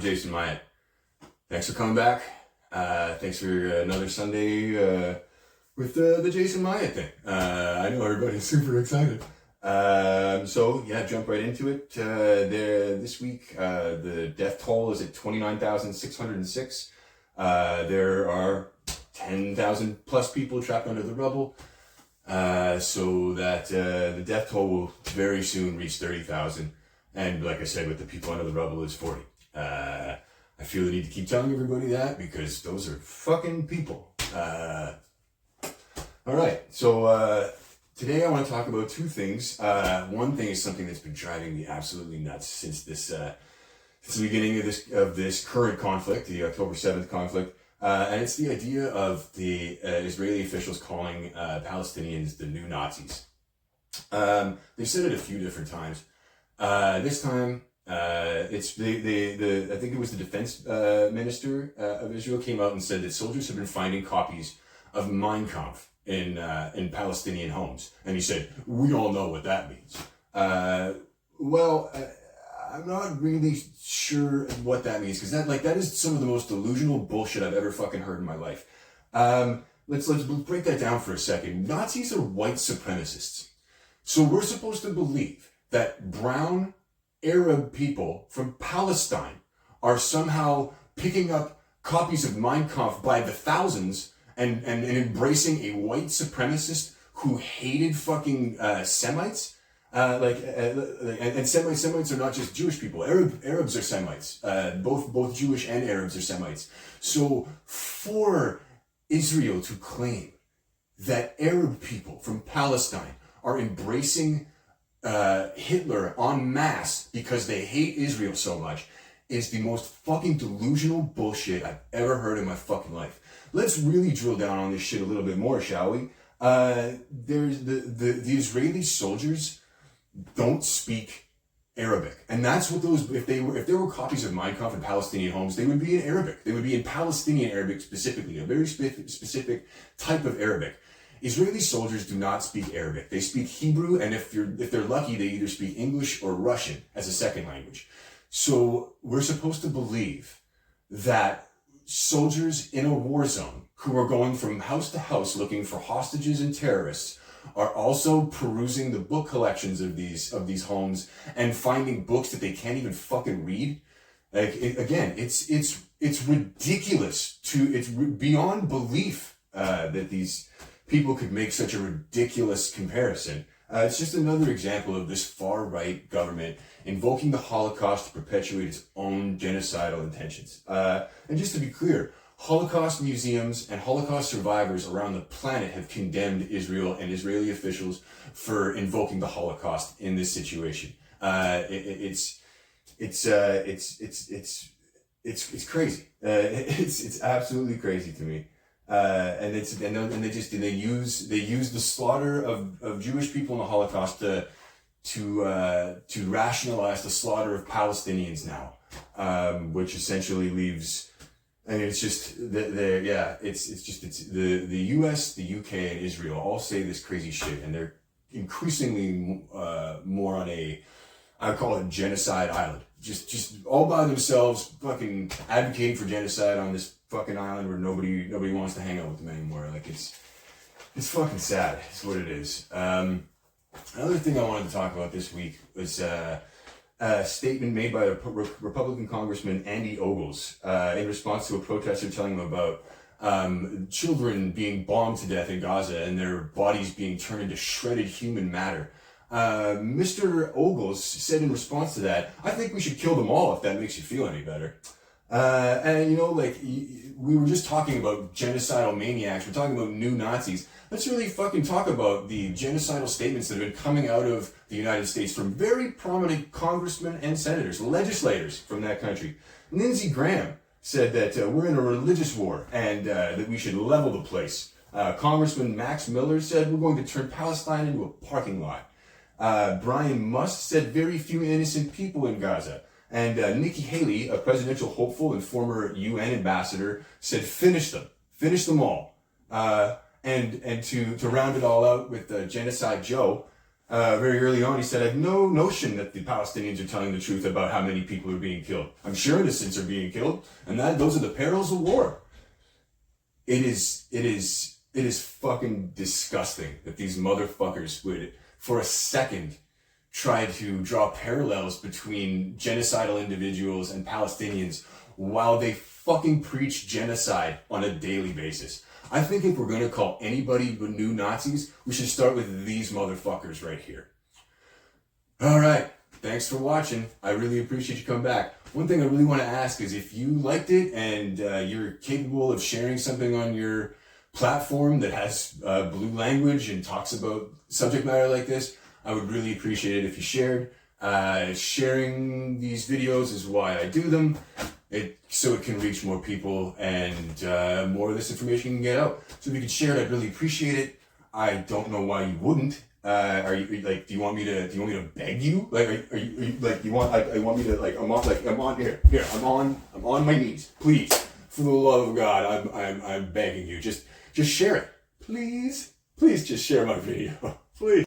Jason Myatt. Thanks for coming back. Thanks for another Sunday with the Jason Myatt thing. I know everybody's super excited. Jump right into it. This week, the death toll is at 29,606. There are 10,000 plus people trapped under the rubble. So that the death toll will very soon reach 30,000. And like I said, with the people under the rubble, it's 40. I feel the need to keep telling everybody that because those are fucking people. All right, so today I want to talk about two things. One thing is something that's been driving me absolutely nuts since the beginning of this current conflict, the October 7th conflict. And it's the idea of the Israeli officials calling Palestinians the new Nazis. They've said it a few different times. This time, I think it was the defense minister of Israel came out and said that soldiers have been finding copies of Mein Kampf in Palestinian homes. And he said, we all know what that means. I'm not really sure what that means, because that is some of the most delusional bullshit I've ever fucking heard in my life. Let's break that down for a second. Nazis are white supremacists. So we're supposed to believe that brown Arab people from Palestine are somehow picking up copies of Mein Kampf by the thousands and embracing a white supremacist who hated fucking Semites. And Semites are not just Jewish people. Arabs are Semites. Both Jewish and Arabs are Semites. So for Israel to claim that Arab people from Palestine are embracing Hitler en masse because they hate Israel so much is the most fucking delusional bullshit I've ever heard in my fucking life. Let's really drill down on this shit a little bit more, shall we? There's the Israeli soldiers don't speak Arabic, and that's what those if there were copies of Mein Kampf in Palestinian homes, they would be in Arabic. They would be in Palestinian Arabic specifically, a very specific type of Arabic. Israeli soldiers do not speak Arabic. They speak Hebrew, and if they're lucky, they either speak English or Russian as a second language. So we're supposed to believe that soldiers in a war zone who are going from house to house looking for hostages and terrorists are also perusing the book collections of these homes and finding books that they can't even fucking read. It's ridiculous it's beyond belief that these people could make such a ridiculous comparison. It's just another example of this far-right government invoking the Holocaust to perpetuate its own genocidal intentions. And just to be clear, Holocaust museums and Holocaust survivors around the planet have condemned Israel and Israeli officials for invoking the Holocaust in this situation. It's crazy. It's absolutely crazy to me. They use the slaughter of Jewish people in the Holocaust to rationalize the slaughter of Palestinians now, which essentially leaves. I mean, it's just the U.S., the U.K., and Israel all say this crazy shit, and they're increasingly more on I call it genocide island. Just all by themselves, fucking advocating for genocide on this fucking island where nobody wants to hang out with them anymore. Like it's fucking sad. It's what it is. Another thing I wanted to talk about this week was a statement made by Republican Congressman Andy Ogles in response to a protester telling him about children being bombed to death in Gaza and their bodies being turned into shredded human matter. Mr. Ogles said in response to that, I think we should kill them all if that makes you feel any better. We were just talking about genocidal maniacs. We're talking about new Nazis. Let's really fucking talk about the genocidal statements that have been coming out of the United States from very prominent congressmen and senators, legislators from that country. Lindsey Graham said that we're in a religious war and that we should level the place. Congressman Max Miller said we're going to turn Palestine into a parking lot. Brian Must said very few innocent people in Gaza. And Nikki Haley, a presidential hopeful and former UN ambassador, said finish them all. And to round it all out with Genocide Joe, very early on, he said, I have no notion that the Palestinians are telling the truth about how many people are being killed. I'm sure innocents are being killed, and those are the perils of war. It is fucking disgusting that these motherfuckers would, for a second, try to draw parallels between genocidal individuals and Palestinians while they fucking preach genocide on a daily basis. I think if we're going to call anybody new Nazis, we should start with these motherfuckers right here. All right. Thanks for watching. I really appreciate you coming back. One thing I really want to ask is if you liked it and you're capable of sharing something on your platform that has blue language and talks about subject matter like this, I would really appreciate it if you shared. Sharing these videos is why I do them, so it can reach more people and more of this information can get out. So if you could share it, I'd really appreciate it. I don't know why you wouldn't. Are you like? Do you want me to beg you? Like, are you like? You want? I want me to like? I'm on here. I'm on my knees. Please, for the love of God, I'm begging you. Just share it, please. Please, just share my video, please.